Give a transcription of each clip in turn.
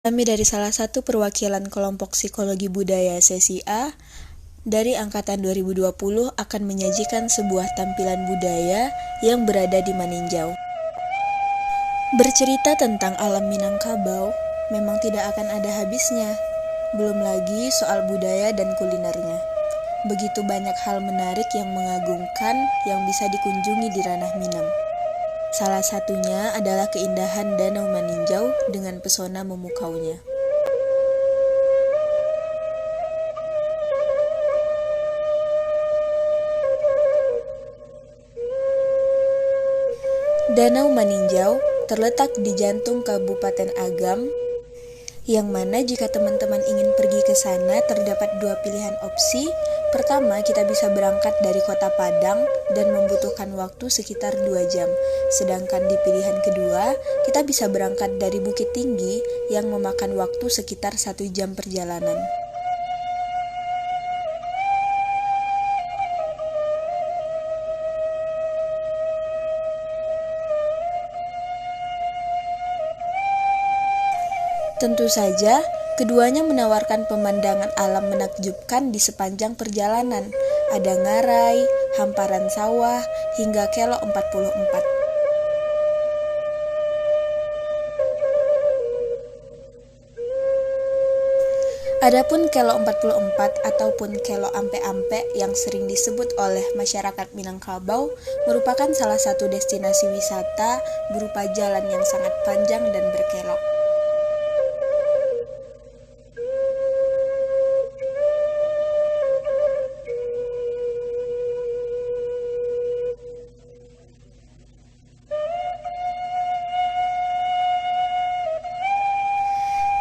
Kami dari salah satu perwakilan kelompok psikologi budaya sesi A dari angkatan 2020 akan menyajikan sebuah tampilan budaya yang berada di Maninjau. Bercerita tentang alam Minangkabau memang tidak akan ada habisnya, belum lagi soal budaya dan kulinernya. Begitu banyak hal menarik yang mengagumkan yang bisa dikunjungi di ranah Minang. Salah satunya adalah keindahan Danau Maninjau dengan pesona memukaunya. Danau Maninjau terletak di jantung Kabupaten Agam, yang mana jika teman-teman ingin pergi ke sana terdapat dua pilihan opsi. Pertama, kita bisa berangkat dari kota Padang dan membutuhkan waktu sekitar 2 jam. Sedangkan di pilihan kedua, kita bisa berangkat dari Bukit Tinggi yang memakan waktu sekitar 1 jam perjalanan. Tentu saja, keduanya menawarkan pemandangan alam menakjubkan di sepanjang perjalanan. Ada ngarai, hamparan sawah, hingga kelok 44. Adapun kelok 44 ataupun kelok ampe-ampe yang sering disebut oleh masyarakat Minangkabau merupakan salah satu destinasi wisata berupa jalan yang sangat panjang dan berkelok.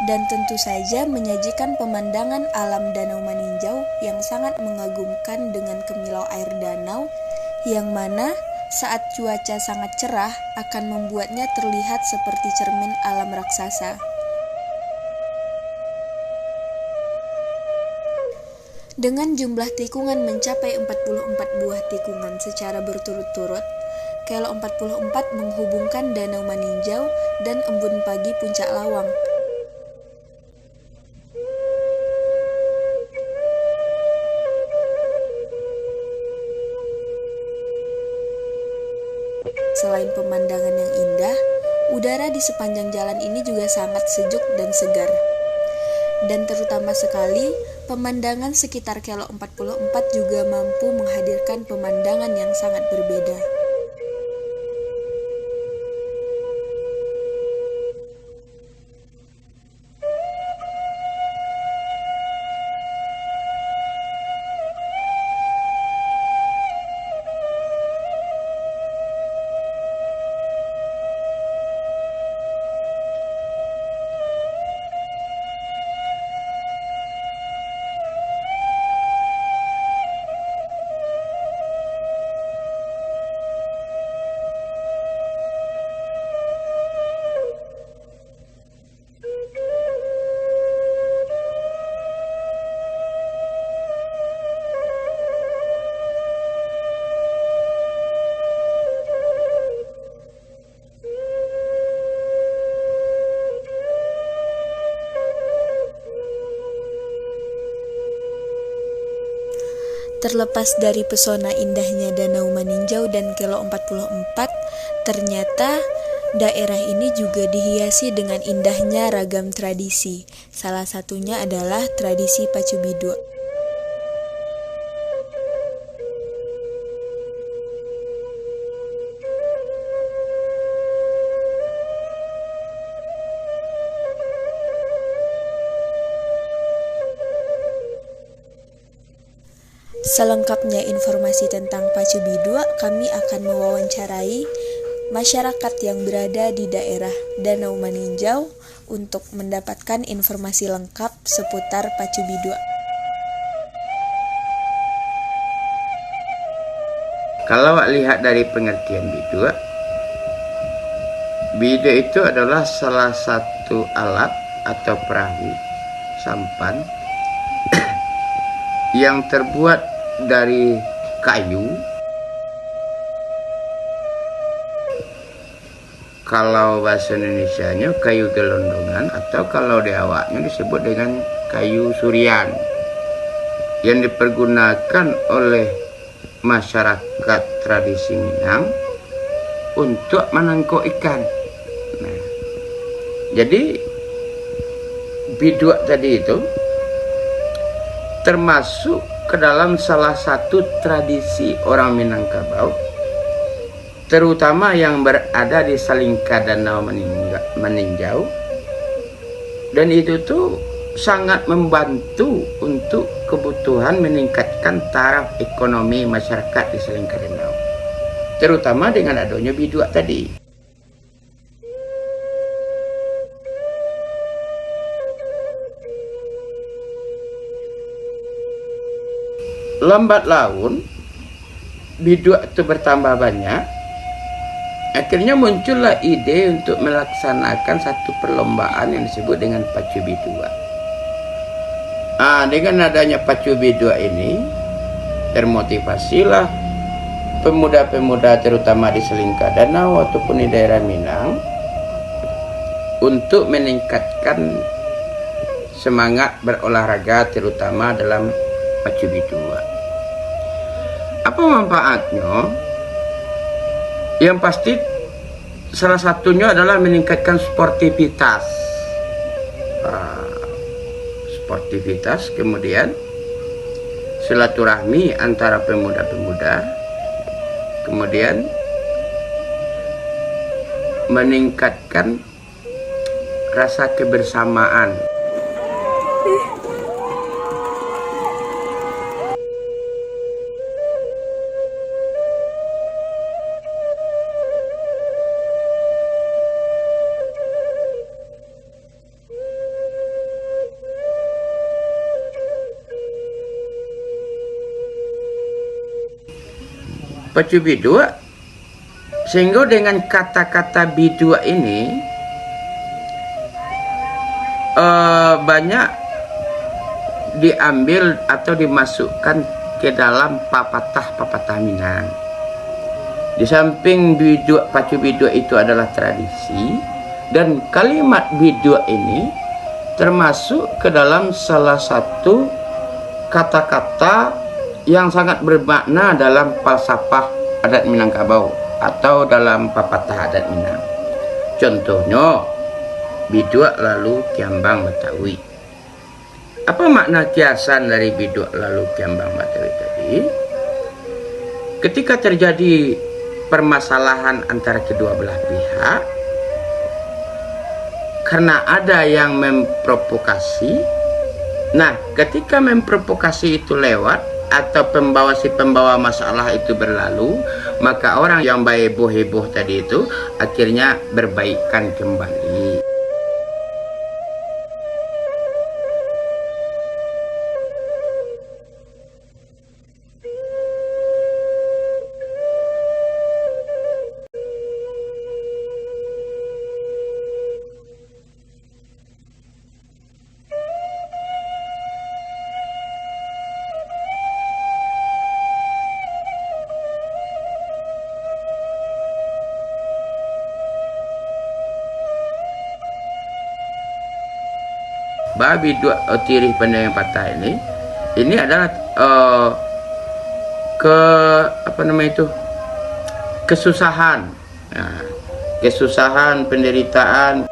Dan tentu saja menyajikan pemandangan alam Danau Maninjau yang sangat mengagumkan dengan kemilau air danau, yang mana saat cuaca sangat cerah akan membuatnya terlihat seperti cermin alam raksasa. Dengan jumlah tikungan mencapai 44 buah tikungan secara berturut-turut, kelok 44 menghubungkan Danau Maninjau dan Embun Pagi Puncak Lawang. Selain pemandangan yang indah, udara di sepanjang jalan ini juga sangat sejuk dan segar. Dan terutama sekali, pemandangan sekitar kelok 44 juga mampu menghadirkan pemandangan yang sangat berbeda. Terlepas dari pesona indahnya Danau Maninjau dan kelok 44, ternyata daerah ini juga dihiasi dengan indahnya ragam tradisi. Salah satunya adalah tradisi Pacu Bidua. Selengkapnya informasi tentang Pacu Bidua, kami akan mewawancarai masyarakat yang berada di daerah Danau Maninjau untuk mendapatkan informasi lengkap seputar Pacu Bidua. Kalau lihat dari pengertian bidua, bidua itu adalah salah satu alat atau perahu sampan yang terbuat dari kalau bahasa Indonesianya kayu gelondongan, atau kalau di awaknya disebut dengan kayu surian, yang dipergunakan oleh masyarakat tradisi Minang untuk menangkap ikan. Nah, jadi biduak tadi itu termasuk ke dalam salah satu tradisi orang Minangkabau, terutama yang berada di Salingka Danau Meninjau, dan itu tuh sangat membantu untuk kebutuhan meningkatkan taraf ekonomi masyarakat di Salingka Danau, terutama dengan adanya biduak tadi. Lambat laun biduak itu bertambah banyak. Akhirnya muncullah ide untuk melaksanakan satu perlombaan yang disebut dengan pacu biduak. Dengan adanya pacu biduak ini, termotivasilah pemuda-pemuda terutama di Salingka Danau ataupun di daerah Minang untuk meningkatkan semangat berolahraga, terutama dalam pacu biduak. Apa manfaatnya? Yang pasti salah satunya adalah meningkatkan sportivitas. Sportivitas, kemudian silaturahmi antara pemuda-pemuda, kemudian meningkatkan rasa kebersamaan. Pacu biduak, sehingga dengan kata-kata biduak ini banyak diambil atau dimasukkan ke dalam papatah Minang. Di samping biduak, pacu biduak itu adalah tradisi, dan kalimat biduak ini termasuk ke dalam salah satu kata-kata yang sangat bermakna dalam falsafah adat Minangkabau atau dalam papatah adat Minang. Contohnya, biduak lalu kiambang Betawi. Apa makna kiasan dari biduak lalu kiambang Betawi tadi? Ketika terjadi permasalahan antara kedua belah pihak, karena ada yang memprovokasi, nah ketika memprovokasi itu lewat, atau pembawa masalah itu berlalu, maka orang yang heboh tadi itu akhirnya berbaikan kembali. Babi dua tirih pandai yang patah ini adalah kesusahan, kesusahan, penderitaan.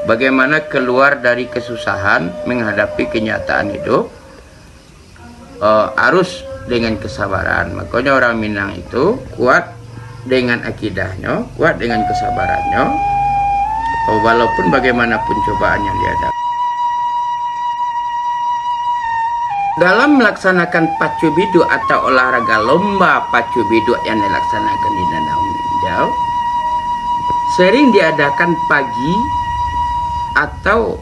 Bagaimana keluar dari kesusahan menghadapi kenyataan hidup, harus dengan kesabaran. Makanya orang Minang itu kuat dengan akidahnya, kuat dengan kesabarannya, walaupun bagaimanapun cobaan yang dihadapi. Dalam melaksanakan pacu biduak atau olahraga lomba pacu biduak yang dilaksanakan di Danau Meninjau, sering diadakan pagi atau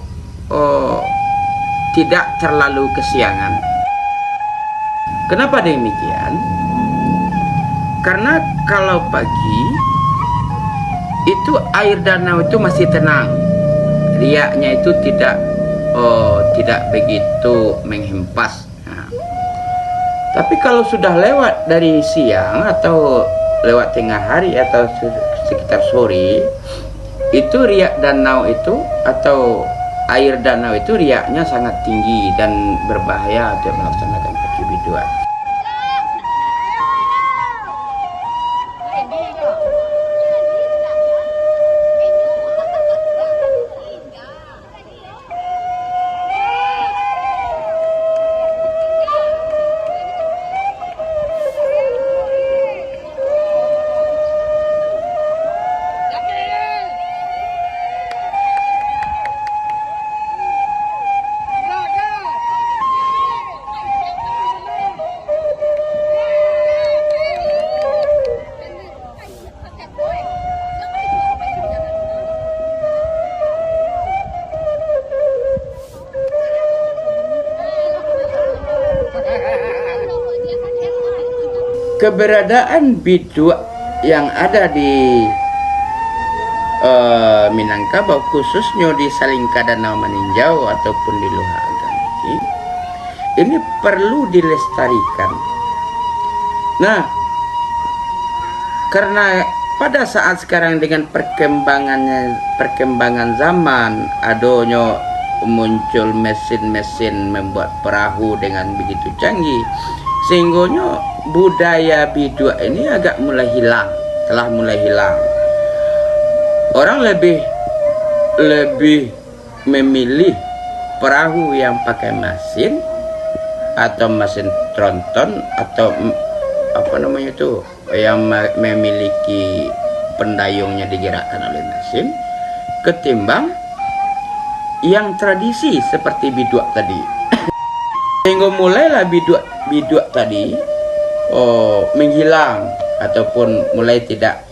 tidak terlalu kesiangan. Kenapa demikian? Karena kalau pagi itu air danau itu masih tenang, riaknya itu tidak begitu menghempas. Tapi kalau sudah lewat dari siang atau lewat tengah hari atau sekitar sore, itu riak danau itu atau air danau itu riaknya sangat tinggi dan berbahaya untuk melaksanakan pacu biduan. Keberadaan biduak yang ada di Minangkabau, khususnya di Salingka Danau Meninjau ataupun di Luha Agam ini perlu dilestarikan. Nah, karena pada saat sekarang dengan perkembangan zaman, adanya muncul mesin-mesin membuat perahu dengan begitu canggih, sehingga budaya biduak ini agak mulai hilang, telah mulai hilang. Orang lebih memilih perahu yang pakai mesin atau mesin tronton atau apa namanya itu, yang memiliki pendayungnya digerakkan oleh mesin, ketimbang yang tradisi seperti biduak tadi. Sehingga mulailah biduak tadi menghilang ataupun mulai tidak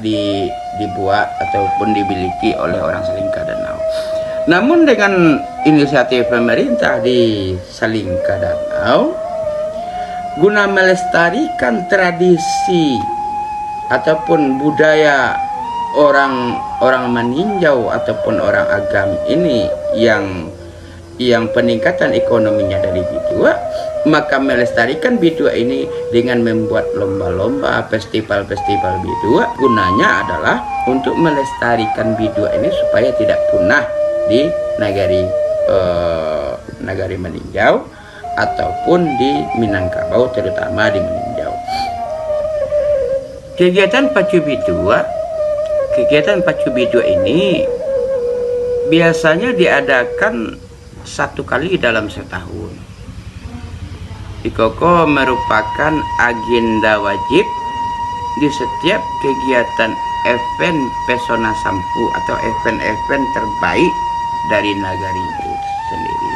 dibuat ataupun dimiliki oleh orang Salingka Danau. Namun dengan inisiatif pemerintah di Salingka Danau, guna melestarikan tradisi ataupun budaya orang meninjau ataupun orang agam ini yang peningkatan ekonominya dari biduak, maka melestarikan biduak ini dengan membuat lomba-lomba, festival-festival biduak. Gunanya adalah untuk melestarikan biduak ini supaya tidak punah di nagari Meninjau ataupun di Minangkabau, terutama di Meninjau. Kegiatan pacu biduak ini biasanya diadakan 1 kali dalam setahun. Ikoko merupakan agenda wajib di setiap kegiatan event Pesona Sampu atau event-event terbaik dari nagari itu sendiri.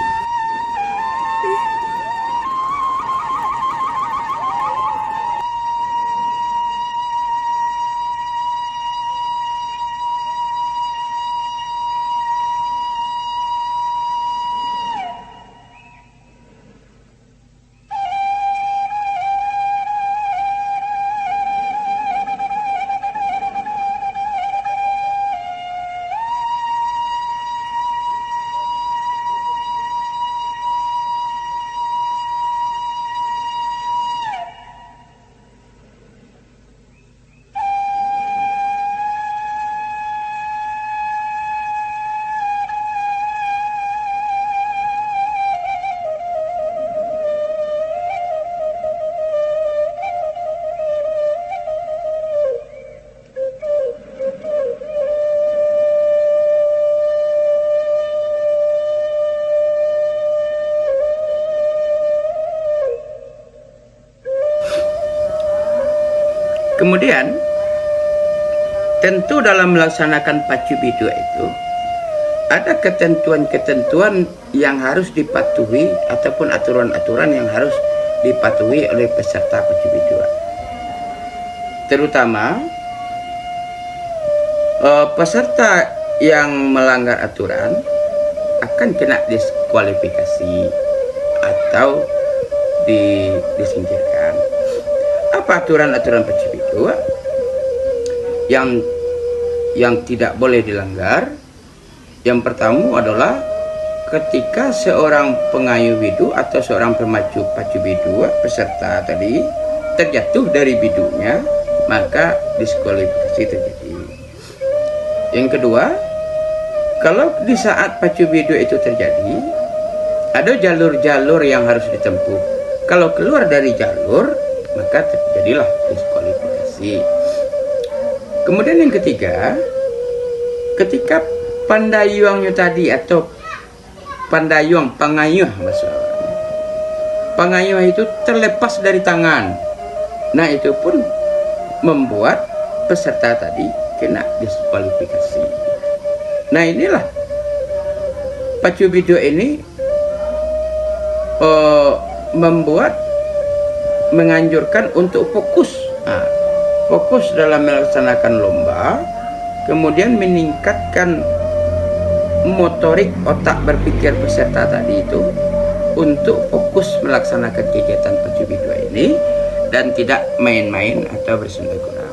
Kemudian tentu dalam melaksanakan pacu biduak itu ada ketentuan-ketentuan yang harus dipatuhi ataupun aturan-aturan yang harus dipatuhi oleh peserta pacu biduak. Terutama peserta yang melanggar aturan akan kena diskualifikasi atau disingkirkan. Apa aturan-aturan pacu biduak yang tidak boleh dilanggar? Yang pertama adalah ketika seorang pengayuh bidu atau seorang pemacu pacu biduak peserta tadi terjatuh dari bidunya, maka diskualifikasi terjadi. Yang kedua, kalau di saat pacu bidu itu terjadi, ada jalur-jalur yang harus ditempuh. Kalau keluar dari jalur, maka terjadilah diskualifikasi. Kemudian yang ketiga, ketika pandayuangnya tadi atau pangayuh maksudnya, pangayuh itu terlepas dari tangan. Nah, itu pun membuat peserta tadi kena diskualifikasi. Nah, inilah pacu bidu ini menganjurkan untuk fokus dalam melaksanakan lomba, kemudian meningkatkan motorik otak berpikir peserta tadi itu untuk fokus melaksanakan kegiatan pacu bidu ini dan tidak main-main atau bersenda gurau.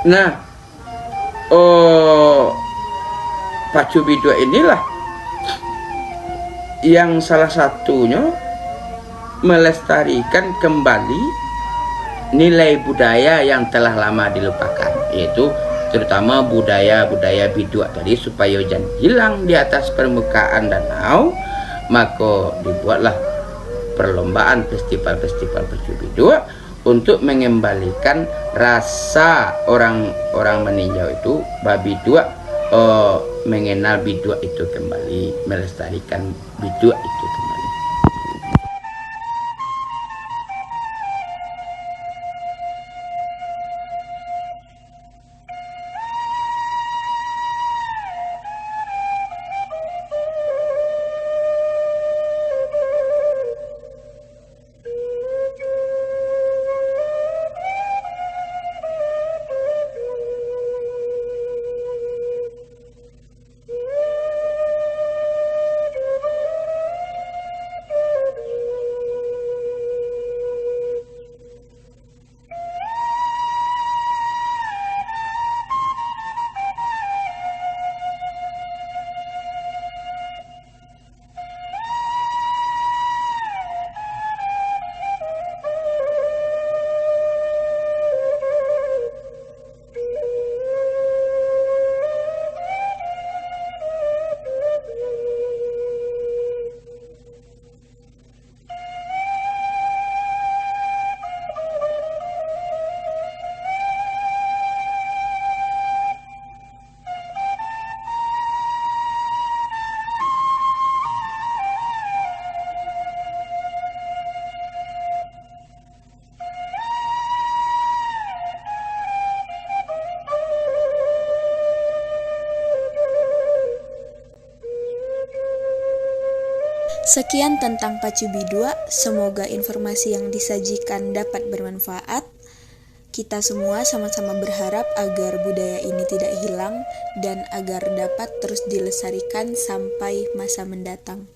Nah, pacu bidu inilah yang salah satunya melestarikan kembali nilai budaya yang telah lama dilupakan, yaitu terutama budaya biduak tadi, supaya jangan hilang di atas permukaan danau. Maka dibuatlah perlombaan festival-festival pacu biduak untuk mengembalikan rasa orang meninjau itu biduak, mengenal biduak itu kembali, melestarikan biduak itu kembali. Sekian tentang pacu biduak, semoga informasi yang disajikan dapat bermanfaat. Kita semua sama-sama berharap agar budaya ini tidak hilang dan agar dapat terus dilestarikan sampai masa mendatang.